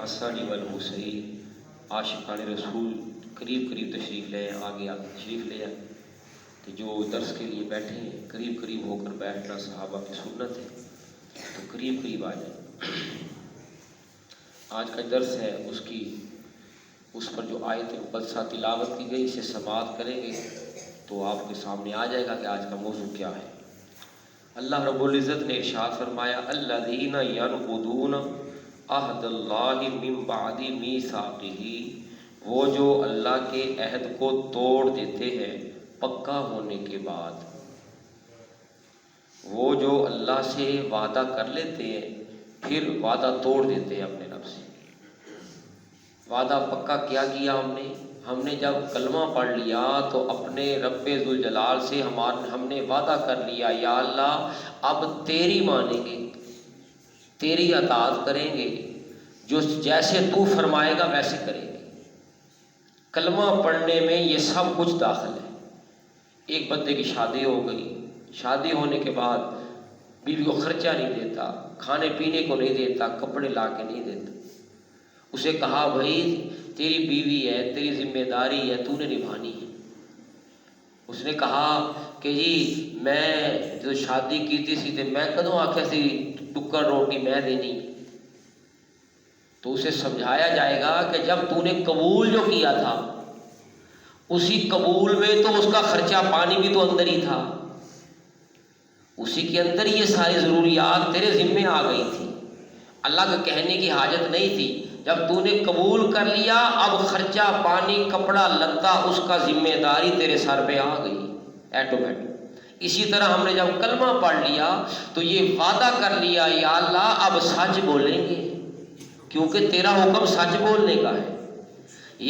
حسن والحسین عاشقان رسول قریب قریب تشریف لے آئے، آگے آگے تشریف لے آئے، کہ جو درس کے لیے بیٹھے ہیں قریب قریب ہو کر بیٹھنا صحابہ کی سنت ہے، تو قریب قریب آ جائیں۔ آج کا درس ہے اس پر جو آیت مقدسہ تلاوت کی گئی، اسے سماعت کریں گے تو آپ کے سامنے آ جائے گا کہ آج کا موضوع کیا ہے۔ اللہ رب العزت نے ارشاد فرمایا الذین ینقضون عہد اللہ من بعد میثاقہ، وہ جو اللہ کے عہد کو توڑ دیتے ہیں پکا ہونے کے بعد۔ وہ جو اللہ سے وعدہ کر لیتے ہیں پھر وعدہ توڑ دیتے ہیں اپنے رب سے۔ وعدہ پکا کیا ہم نے جب کلمہ پڑھ لیا تو اپنے رب ذوالجلال سے ہم نے وعدہ کر لیا یا اللہ اب تیری مانیں گے، تیری اطاعت کریں گے، جو جیسے تو فرمائے گا ویسے کریں گے۔ کلمہ پڑھنے میں یہ سب کچھ داخل ہے۔ ایک بندے کی شادی ہو گئی، شادی ہونے کے بعد بیوی کو خرچہ نہیں دیتا، کھانے پینے کو نہیں دیتا، کپڑے لا کے نہیں دیتا۔ اسے کہا بھائی تیری بیوی ہے، تیری ذمہ داری ہے، تو نے نبھانی ہے۔ اس نے کہا کہ جی میں جو شادی کی سی تے میں کدوں آکھیا سی ٹکر روٹی میں دینی۔ تو اسے سمجھایا جائے گا کہ جب تو نے قبول جو کیا تھا اسی قبول میں تو اس کا خرچہ پانی بھی تو اندر ہی تھا، اسی کے اندر یہ ساری ضروریات تیرے ذمے آ گئی تھی، اللہ کا کہنے کی حاجت نہیں تھی۔ جب تو نے قبول کر لیا اب خرچہ پانی کپڑا لتا اس کا ذمہ داری تیرے سر پہ آ گئی ایٹومیٹک۔ اسی طرح ہم نے جب کلمہ پڑھ لیا تو یہ وعدہ کر لیا یا اللہ اب سچ بولیں گے، کیونکہ تیرا حکم سچ بولنے کا ہے۔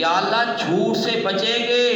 یا اللہ جھوٹ سے بچیں گے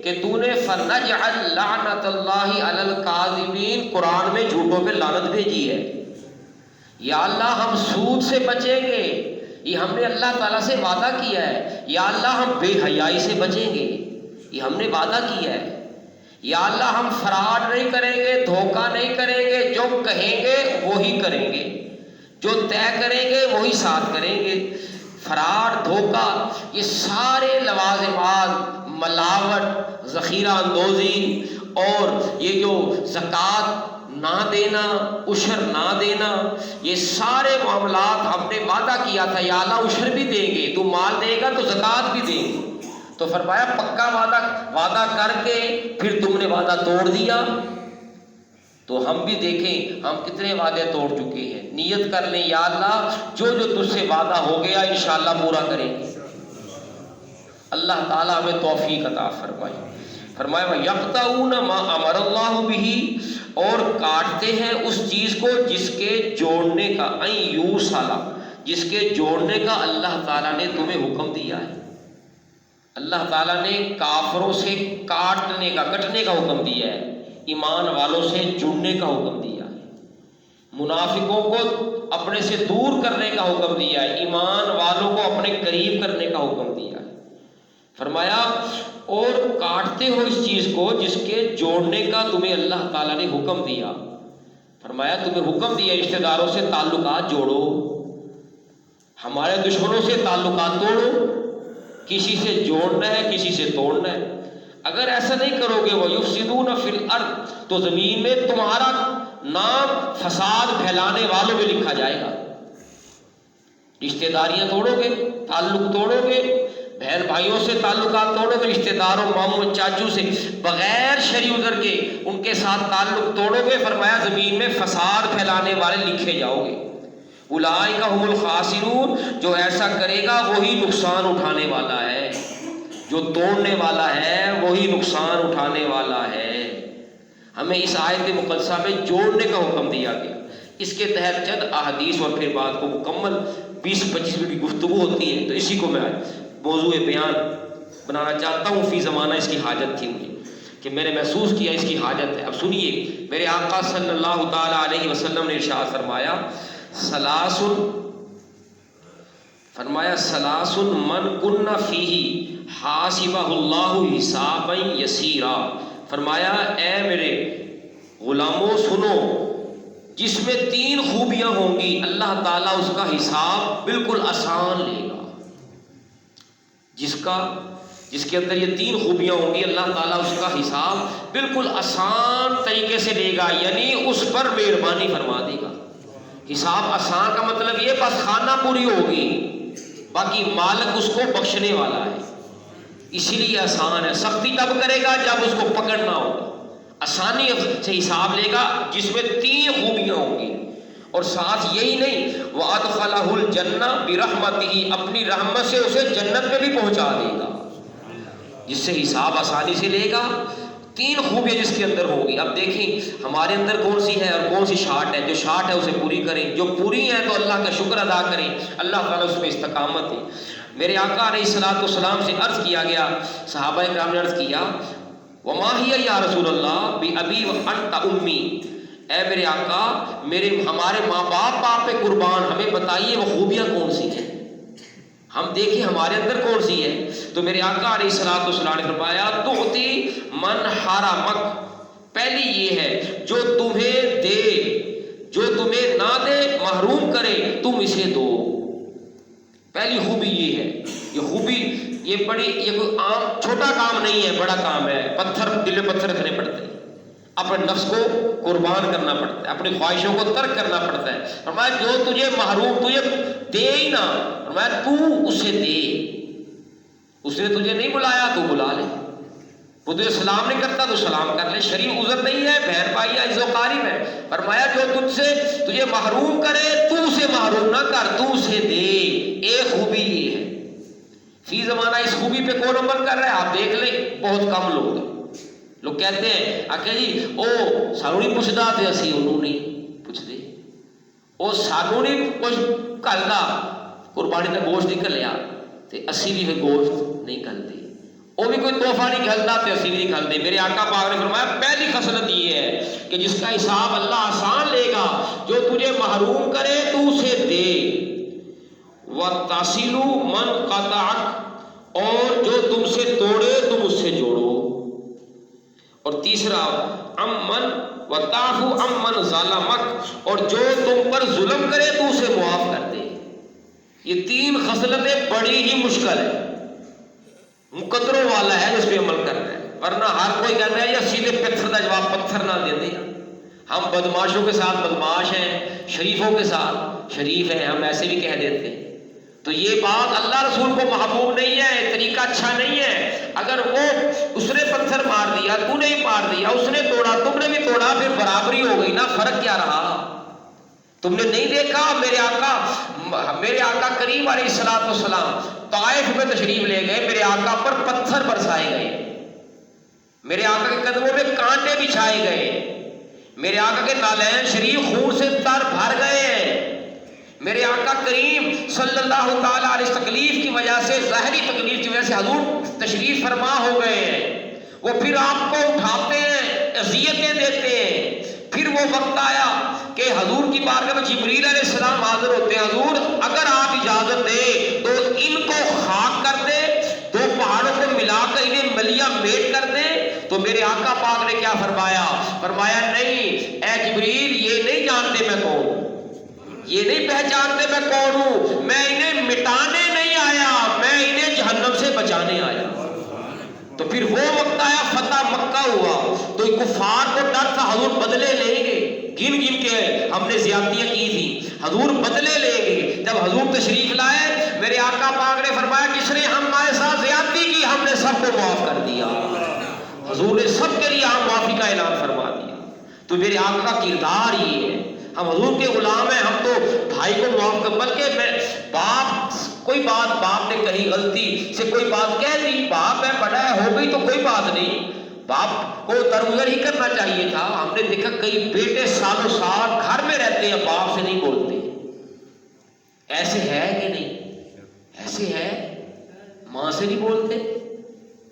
کہ تو نے فَنَجْعَلْ لَعْنَةَ اللَّهِ عَلَى الْكَاذِبِينَ، قرآن میں جھوٹوں پہ لعنت بھیجی ہے۔ یا اللہ ہم سود سے بچیں گے، یہ ہم نے اللہ تعالیٰ سے وعدہ کیا ہے۔ یا اللہ ہم بے حیائی سے بچیں گے، یہ ہم نے وعدہ کیا ہے۔ یا اللہ ہم فراڈ نہیں کریں گے، دھوکہ نہیں کریں گے، جو کہیں گے وہی کریں گے، جو طے کریں گے وہی ساتھ کریں گے۔ فراڈ، دھوکہ، یہ سارے لوازمات، ملاوٹ، ذخیرہ اندوزی اور یہ جو زکوٰۃ نہ دینا، عشر نہ دینا، یہ سارے معاملات ہم نے وعدہ کیا تھا یا اللہ عشر بھی دیں گے، تو مال دے گا تو زکوٰۃ بھی دیں گے۔ تو فرمایا پکا وعدہ کر کے پھر تم نے وعدہ توڑ دیا۔ تو ہم بھی دیکھیں ہم کتنے وعدے توڑ چکے ہیں۔ نیت کر لیں یا اللہ جو تجھ سے وعدہ ہو گیا انشاءاللہ پورا کریں گے۔ اللہ تعالیٰ ہمیں توفیق عطا فرمائے۔ فرمایا وَيَقْطَعُونَ مَا أَمَرَ اللَّهُ بِهِ، اور کاٹتے ہیں اس چیز کو جس کے جوڑنے کا، أَن يُوصَلَ، جس کے جوڑنے کا اللہ تعالیٰ نے تمہیں حکم دیا ہے۔ اللہ تعالیٰ نے کافروں سے کٹنے کا حکم دیا ہے، ایمان والوں سے جڑنے کا حکم دیا ہے، منافقوں کو اپنے سے دور کرنے کا حکم دیا ہے، ایمان والوں کو اپنے قریب کرنے کا حکم دیا ہے۔ فرمایا اور کاٹتے ہو اس چیز کو جس کے جوڑنے کا تمہیں اللہ تعالیٰ نے حکم دیا۔ فرمایا تمہیں حکم دیا رشتہ داروں سے تعلقات جوڑو، ہمارے دشمنوں سے تعلقات توڑو، کسی سے جوڑنا ہے کسی سے توڑنا ہے۔ اگر ایسا نہیں کرو گے وَيُفْسِدُونَ فِي الْأَرْضِ، تو زمین میں تمہارا نام فساد پھیلانے والوں میں لکھا جائے گا۔ رشتہ داریاں توڑو گے، تعلق توڑو گے، بہن بھائیوں سے تعلقات توڑو گے، رشتہ داروں ماموں چاچو سے بغیر شرعی عذر کے ان کے ساتھ تعلق توڑو گے، فرمایا زمین میں فساد پھیلانے والے لکھے جاؤ گے۔ اولئک ھم الخاسرون، جو ایسا کرے گا وہی نقصان اٹھانے والا ہے، جو توڑنے والا ہے وہی نقصان اٹھانے والا ہے۔ ہمیں اس آیت مقدسہ میں جوڑنے کا حکم دیا گیا۔ اس کے تحت چند احادیث اور پھر بات کو مکمل 20-25 منٹ کی گفتگو ہوتی ہے، تو اسی کو میں موضوع بیان بنانا چاہتا ہوں۔ فی زمانہ اس کی حاجت تھی مجھے، کہ میں نے محسوس کیا اس کی حاجت ہے۔ اب سنیے، میرے آقا صلی اللہ تعالی علیہ وسلم نے ارشاد فرمایا ثلاث من کن فیہ حاسبہ اللہ حسابا یسیرا۔ فرمایا اے میرے غلاموں سنو، جس میں 3 خوبیاں ہوں گی اللہ تعالیٰ اس کا حساب بالکل آسان لے گا۔ جس کے اندر یہ 3 خوبیاں ہوں گی، اللہ تعالیٰ اس کا حساب بالکل آسان طریقے سے لے گا، یعنی اس پر مہربانی فرما دے گا۔ حساب آسان کا مطلب یہ بس خانہ پوری ہوگی، باقی مالک اس کو بخشنے والا ہے، اسی لیے آسان ہے۔ سختی تب کرے گا جب اس کو پکڑنا ہوگا، آسانی سے حساب لے گا جس میں 3 خوبیاں ہوں گی۔ اور ساتھ یہی نہیں، وَأَدْخَلَهُ الْجَنَّةَ بِرَحْمَتِهِ، اپنی رحمت سے اسے جنت میں بھی پہنچا دے گا، جس سے حساب آسانی سے لے گا۔ 3 خوبیاں جس کے اندر ہوگی۔ اب دیکھیں ہمارے اندر کون سی ہے اور کون سی شارٹ ہے۔ جو شارٹ ہے اسے پوری کریں، جو پوری ہے تو اللہ کا شکر ادا کریں، اللہ تعالیٰ اس میں استقامت ہے۔ میرے آقا علیہ الصلوۃ والسلام سے عرض کیا گیا، صحابہ کرام نے عرض کیا، وما ہی یا رسول اللہ بأبی وانت امی، اے میرے آقا ہمارے ماں باپ آپ پہ قربان، ہمیں بتائیے وہ خوبیاں کون سی ہیں، ہم دیکھیں ہمارے اندر کون سی ہے۔ تو میرے آقا علیہ الصلوۃ والسلام نے فرمایا، تؤتی من حرمک، پہلی یہ ہے جو تمہیں دے، جو تمہیں نہ دے محروم کرے تم اسے دو، پہلی خوبی یہ ہے۔ یہ خوبی یہ کوئی عام چھوٹا کام نہیں ہے، بڑا کام ہے، دل میں پتھر رکھنے پڑتے ہیں، اپنے نفس کو قربان کرنا پڑتا ہے، اپنی خواہشوں کو ترک کرنا پڑتا ہے۔ فرمایا جو تجھے محروم، تجھے دے ہی نہ، فرمایا تو اسے دے، اس نے تجھے نہیں بلایا تو بلا لے، وہ تجھے سلام نہیں کرتا تو سلام کر لے، شریف عذر نہیں ہے، بہن بھائی عزیز و قارب ہے۔ فرمایا جو تجھے محروم کرے تو اسے محروم نہ کر، تو اسے دے۔ ایک خوبی یہ ہے۔ فی زمانہ اس خوبی پہ کون عمل کر رہا ہے؟ آپ دیکھ لیں بہت کم لوگ ہیں۔ لوگ کہتے ہیں آکھے جی او سانو نہیں پوچھدا تے اسی انہوں نہیں پوچھتے، او سانو نہیں کچھ کردا، قربانی کا گوشت نہیں گھلیا تے اسی بھی پھر گوشت نہیں گھلتے، وہ بھی کوئی تحفہ نہیں گھلتا تے اسی بھی نہیں گھلتے۔ میرے آقا پاک نے فرمایا پہلی خصلت یہ ہے کہ جس کا حساب اللہ آسان لے گا، جو تجھے محروم کرے تو اسے دے، وَتَصِلُ مَنْ قَطَعَكَ، اور جو تم سے توڑے تم اس سے جوڑو، اور تیسرا امن وَتَعْفُ عَمَّنْ ظَلَمَكَ، اور جو تم پر ظلم کرے تو اسے معاف کر دے۔ یہ 3 خصلتیں بڑی ہی مشکل ہے، مقدروں والا ہے جس پہ عمل کرنا ہے، ورنہ ہر کوئی کہتا ہے یا سیدھے پتھر کا جواب پتھر نہ دے دیں، ہم بدماشوں کے ساتھ بدماش ہیں، شریفوں کے ساتھ شریف ہیں، ہم ایسے بھی کہہ دیتے ہیں۔ تو یہ بات اللہ رسول کو محبوب نہیں ہے، طریقہ اچھا نہیں ہے۔ اگر وہ اس نے پتھر مار دیا تو نے مار دیا، اس نے توڑا تم نے بھی توڑا، پھر برابری ہو گئی نا، فرق کیا رہا؟ تم نے نہیں دیکھا میرے آقا کریم علیہ الصلوۃ والسلام طائف میں تشریف لے گئے، میرے آقا پر پتھر برسائے گئے، میرے آقا کے قدموں میں کانٹے بچھائے گئے، میرے آقا کے نالین شریف خون سے تر بھر گئے ہیں، میرے آقا کریم صلی اللہ تعالیٰ علیہ تکلیف کی وجہ سے، ظاہری تکلیف کی وجہ سے حضور تشریف فرما ہو گئے ہیں، وہ پھر آپ کو اٹھاتے ہیں، اذیتیں دیتے ہیں۔ پھر وہ وقت آیا کہ حضور کی بارگاہ میں جبریل علیہ السلام حاضر ہوتے ہیں، حضور اگر آپ اجازت دیں تو ان کو خاک کر دے، 2 پہاڑوں کو ملا کر انہیں ملیا میٹ کر دیں۔ تو میرے آقا پاک نے کیا فرمایا؟ فرمایا نہیں اے جبریل، یہ نہیں جانتے میں کون ہوں، یہ نہیں پہچانتے میں کون ہوں، میں انہیں مٹانے نہیں آیا، میں انہیں جہنم سے بچانے آیا۔ تو پھر وہ وقت آیا، فتح مکہ ہوا، تو کفار کو ڈر تھا حضور بدلے لیں گے، گن گن کے ہم نے زیادتیاں کی تھی، حضور بدلے لیں گے۔ جب حضور تشریف لائے، میرے آقا پاک نے فرمایا جس نے ہمارے ساتھ زیادتی کی ہم نے سب کو معاف کر دیا، حضور نے سب کے لیے ہم معافی کا اعلان فرما دیا۔ تو میرے آقا کا کردار یہ ہے، ہم حضور کے غلام ہیں، ہم تو بھائی کو معاف کر، بلکہ میں کوئی بات باپ نے کہی غلطی سے کوئی بات کہہ دی، باپ ہے بڑا ہے، ہو گئی تو کوئی بات نہیں، باپ کو درگزر ہی کرنا چاہیے تھا۔ ہم نے دیکھا کئی بیٹے سالوں سال گھر میں رہتے ہیں، باپ سے نہیں بولتے، ایسے ہے کہ نہیں؟ ایسے ہے، ماں سے نہیں بولتے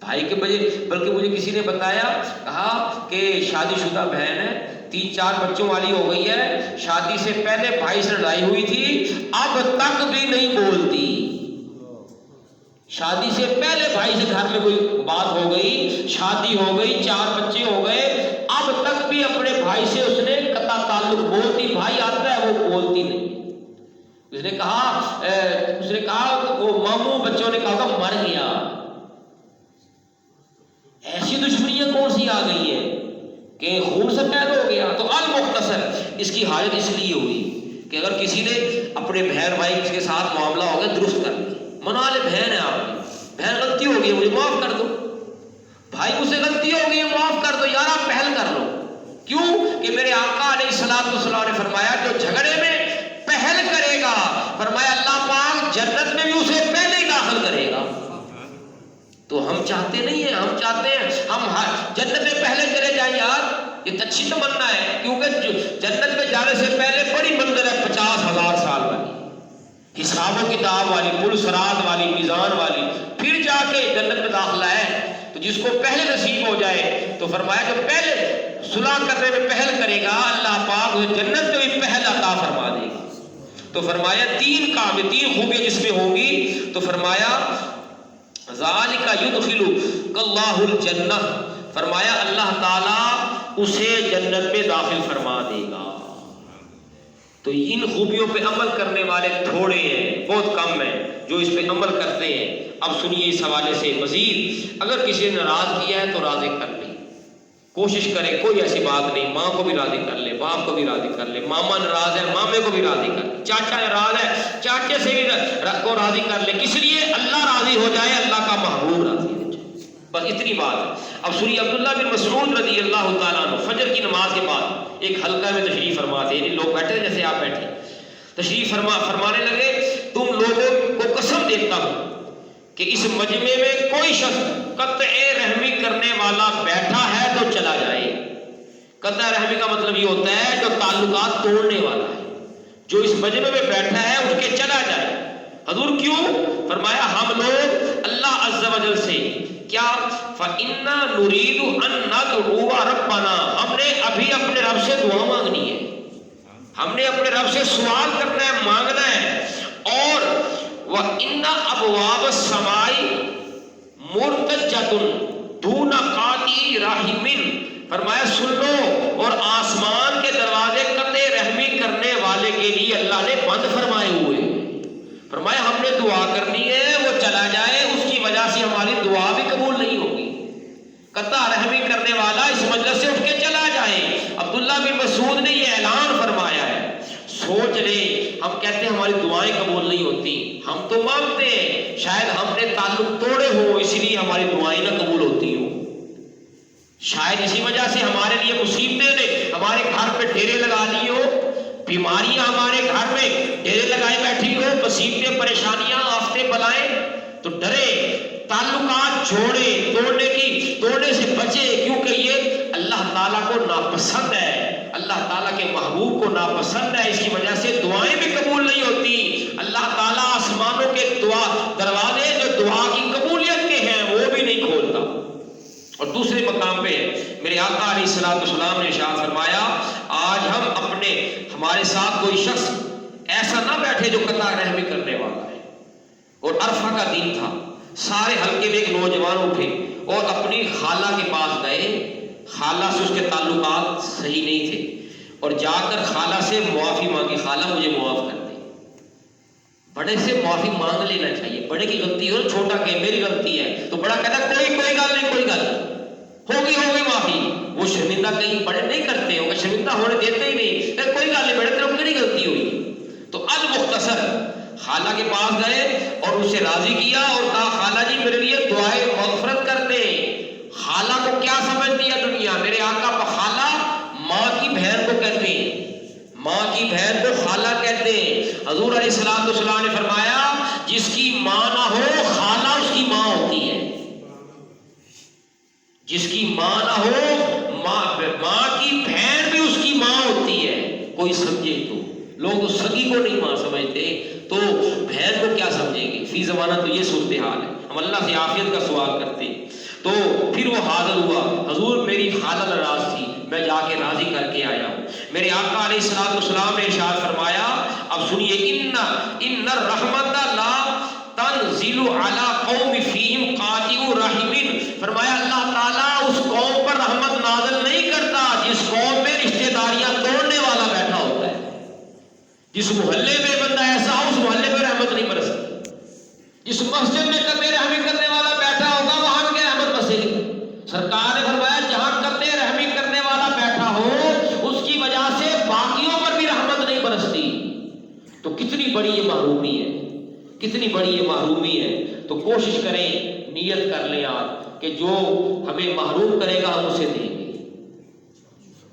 بھائی کے بجے، بلکہ مجھے کسی نے بتایا، کہا کہ شادی شدہ بہن ہے، 3-4 بچوں والی ہو گئی ہے، شادی سے پہلے بھائی سے لڑائی ہوئی تھی، اب تک بھی نہیں بولتی، شادی سے پہلے بھائی سے گھر میں کوئی بات ہو گئی، شادی ہو گئی، 4 بچے ہو گئے، اب تک بھی اپنے بھائی سے اس نے قطع تعلق، بولتی بھائی آتا ہے وہ بولتی نہیں۔ اس نے کہا وہ ماموں بچوں نے کہا مر گیا، آ گئی ہیں کہ خون سفید ہو گیا. تو المختصر اس کی حاجت اس لیے ہوئی کہ اگر کسی نے اپنے بہن بھائی کے ساتھ معاملہ ہو گیا درست کر لیا, منا لے بہن ہے آپ کی, بہن غلطی ہو گئی مجھے معاف کر دو, بھائی مجھ سے غلطی ہو گئی ہے معاف کر دو یار, آپ پہل کر لو. کیوں کہ میرے آقا علیہ الصلوۃ والسلام نے فرمایا جو جھگڑے میں پہل کرے گا, فرمایا اللہ پاک جنت میں بھی اسے پہلے ہی داخل کرے گا. تو ہم چاہتے نہیں ہیں, ہم چاہتے ہیں ہم جنت میں پہلے چلے جائیں یار, یہ اچھی تمنا ہے کیونکہ جنت میں جانے سے پہلے بڑی منزل ہے 50,000 سال والی, حساب و کتاب والی, پل صراط والی, میزان والی, پھر جا کے جنت میں داخلہ ہے. تو جس کو پہلے نصیب ہو جائے تو فرمایا جو پہلے صلح کرنے میں پہل کرے گا اللہ پاک اسے جنت میں بھی پہل عطا فرما دے گا. تو فرمایا 3 کام, 3 خوبیاں جس میں ہوں گی, تو فرمایا ذالک یدخل اللہ الجنہ, فرمایا اللہ تعالی اسے جنت میں داخل فرما دے گا. تو ان خوبیوں پہ عمل کرنے والے تھوڑے ہیں, بہت کم ہیں جو اس پہ عمل کرتے ہیں. اب سنیے اس حوالے سے مزید, اگر کسی نے ناراض کیا ہے تو راضی کر لے, کوشش کرے, کوئی ایسی بات نہیں, ماں کو بھی راضی کر لے, باپ کو بھی راضی کر لے, ماما ناراض ہے مامے کو بھی راضی کر لے, چاچا ناراض ہے چاچے سے بھی کو راضی کر لے. کس لیے اللہ راضی ہو جائے, اللہ کا محبوب راضی ہو جائے, بس اتنی بات ہے. اب سنیے عبداللہ بن مسعود رضی اللہ تعالیٰ عنہ فجر کی نماز کے بعد ایک حلقہ میں تشریف فرما تھے, یعنی لوگ بیٹھے جیسے آپ بیٹھے, تشریف فرمانے لگے, تم لوگوں کو قسم دیتا ہوں کہ اس مجمع میں کوئی شخص قطع رحمی کرنے والا بیٹھا ہے تو چلا جائے. قطع رحمی کا مطلب یہ ہوتا ہے جو تعلقات توڑنے والا ہے, جو اس مجمع میں بیٹھا ہے اس کے چلا جائے. حضور کیوں؟ فرمایا ہم لوگ اللہ عز و جل سے کیا فَإِنَّا نُرِيدُ أَن نَّدْعُوَ رَبَّنَا, ہم نے ابھی اپنے رب سے دعا مانگنی ہے, ہم نے اپنے رب سے سوال کرنا ہے, مانگنا ہے. اور وَإِنَّ أَبْوَابَ السَّمَاءِ مُرْتَجَّةٌ دُونَ قَاطِعِ رَحِمٍ, فرمایا سن لو, اور آسمان کے دروازے قطع رحمی کرنے والے کے لیے اللہ نے بند فرمائے ہوئے. فرمایا ہم نے دعا کرنی ہے, وہ چلا جائے, اس کی وجہ سے ہماری دعا بھی قبول نہیں ہوگی. قطع رحمی کرنے والا اس مجلس سے اٹھ کے چلا جائے. عبداللہ بن مسعود نے یہ اعلان فرمایا ہے. سوچ لے, ہم کہتے ہیں ہماری دعائیں قبول نہیں ہوتی, ہم تو مانگتے ہیں شاید ہم نے تعلق توڑے ہو اس لیے ہماری دعائیں نہ قبول ہوتی ہوں, شاید اسی وجہ سے ہمارے لیے مصیبتیں نے ہمارے گھر پہ ڈیرے لگا لی ہو, بیماریاں ہمارے گھر میں ڈیرے لگائے بیٹھی ہو, مصیبتیں پریشانیاں آفتیں بلائیں, تو ڈرے, تعلقات توڑنے سے بچے, کیونکہ یہ اللہ تعالیٰ کو ناپسند ہے, اللہ تعالیٰ کے محبوب کو ناپسند ہے. اس کی وجہ سے دعائیں بھی قبول نہیں ہوتی. اللہ تعالیٰ آسمانوں کے دروازے جو دعا کی قبولیت کے ہیں وہ بھی نہیں کھولتا. اور دوسرے مقام پہ میرے آقا علیہ الصلوۃ والسلام نے ارشاد فرمایا, آج ہمارے ساتھ کوئی شخص ایسا نہ بیٹھے جو قطع رحمی کرنے والا ہے. اور عرفہ کا دن تھا, سارے حلقے میں ایک نوجوان اٹھے اور اپنی خالہ کے پاس گئے, خالہ سے اس کے تعلقات صحیح نہیں تھے, اور جا کر خالہ سے معافی مانگی, خالہ مجھے معاف کر دے. بڑے سے معافی مانگ لینا چاہیے, بڑے کی غلطی ہو, چھوٹا کہ میری غلطی ہے, تو بڑا کہتا کوئی گل نہیں, ہوگی معافی. وہ شرمندہ کہیں بڑے نہیں کرتے ہو, شرمندہ ہونے دیتے ہی نہیں, کوئی گل نہیں بڑے تیرے کیڑی غلطی ہوئی. تو المختصر خالہ کے پاس گئے اور اسے راضی کیا اور کہا خالہ جی میرے لیے دعائے مغفرت کر دیں. خالہ کو کیا سمجھتی ہے دنیا, میرے آقا خالہ ماں کی بہن کو کہتے ہیں, ماں کی بہن کو خالہ کہتے ہیں. حضور علیہ الصلوۃ والسلام نے فرمایا جس کی ماں نہ ہو خالہ اس کی ماں ہوتی ہے, جس کی ماں نہ ہو ماں کی بہن بھی اس کی ماں ہوتی ہے. کوئی سمجھے تو, لوگ تو سگی کو نہیں ماں سمجھتے تو بہن کو کیا سمجھیں گے. فی زمانہ تو یہ صورتحال ہے. ہم اللہ سے عافیت کا سوال کرتے. تو پھر وہ حاضر ہوا, حضور میری خالہ ناراض تھی, میں جا کے راضی کر کے آیا ہوں. میرے آقا علیہ الصلوۃ والسلام نے ارشاد فرمایا, اب سنیے, ان الرحمت لا تنزل علی قوم فیہم قاطع رحم, فرمایا اللہ تعالیٰ اس قوم پر رحمت نازل نہیں کرتا جس قوم میں رشتہ داریاں توڑنے والا بیٹھا ہوتا ہے. جس محلے میں بندہ ایسا ہو اس محلے میں رحمت نہیں برستی. جس مسجد میں قطع رحمی کرنے والا بیٹھا ہوگا وہاں میں رحمت برسے گی. سرکار نے فرمایا جہاں بڑی یہ محرومی ہے، کتنی بڑی یہ محرومی ہے. تو کوشش کریں، نیت کر لیں آپ کہ جو ہمیں محروم کرے گا ہم اسے دیں گے.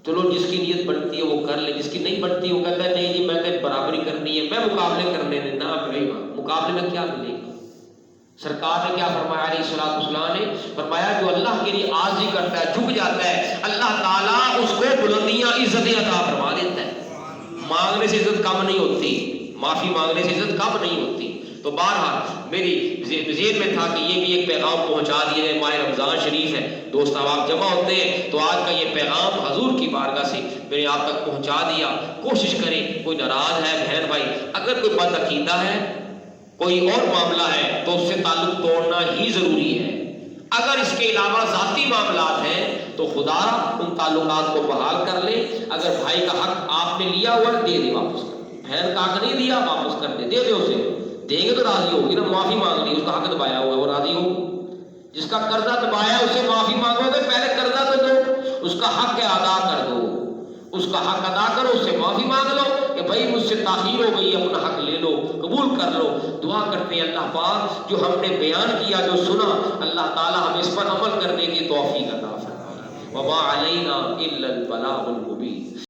چلو جس کی نیت بنتی ہے وہ کر لے، جس کی نہیں بنتی وہ کہتا ہے نہیں جی میں نے برابری کرنی ہے، میں مقابلے کرنے دیں. نہ بھائی، مقابلے میں کیا ملے گا؟ سرکار نے کیا فرمایا علیہ الصلوۃ والسلام نے فرمایا جو اللہ کے لیے عاجزی کرتا ہے، جھک جاتا ہے، اللہ تعالیٰ اس کو بلندیاں عزتیں عطا فرما دیتا ہے. مانگنے سے عزت کم نہیں ہوتی، معافی مانگنے سے عزت کم نہیں ہوتی. تو بہرحال میری ذہن میں تھا کہ یہ بھی ایک پیغام پہنچا دیا ہے. ماہ رمضان شریف ہے، دوست احباب جمع ہوتے ہیں، تو آج کا یہ پیغام حضور کی بارگاہ سے میں نے آپ تک پہنچا دیا. کوشش کریں، کوئی ناراض ہے بہن بھائی، اگر کوئی بد عقیدہ ہے، کوئی اور معاملہ ہے تو اس سے تعلق توڑنا ہی ضروری ہے. اگر اس کے علاوہ ذاتی معاملات ہیں تو خدا ان تعلقات کو بحال کر لے. اگر بھائی کا حق آپ نے لیا ہوا دے دے واپس کر، بہن کا حق نہیں دیا واپس کر دے، دے دے اسے. دیں گے تو راضی ہوگی نا، معافی مانگ لی، اس کا حق دبایا ہوا ہے وہ راضی ہو. جس کا قرضہ دبایا ہے اسے معافی مانگو گے، پہلے قرضہ تو دو، اس کا حق ادا کر دو، اس کا حق ادا کرو، اس سے معافی مانگ لو کہ بھائی مجھ سے تاخیر ہو گئی، اپنا حق لے لو، قبول کر لو. دعا کرتے ہیں اللہ پاک جو ہم نے بیان کیا، جو سنا، اللہ تعالی ہمیں اس پر عمل کرنے کی توفیق عطا فرمائے. وما علینا الا البلاغ المبین.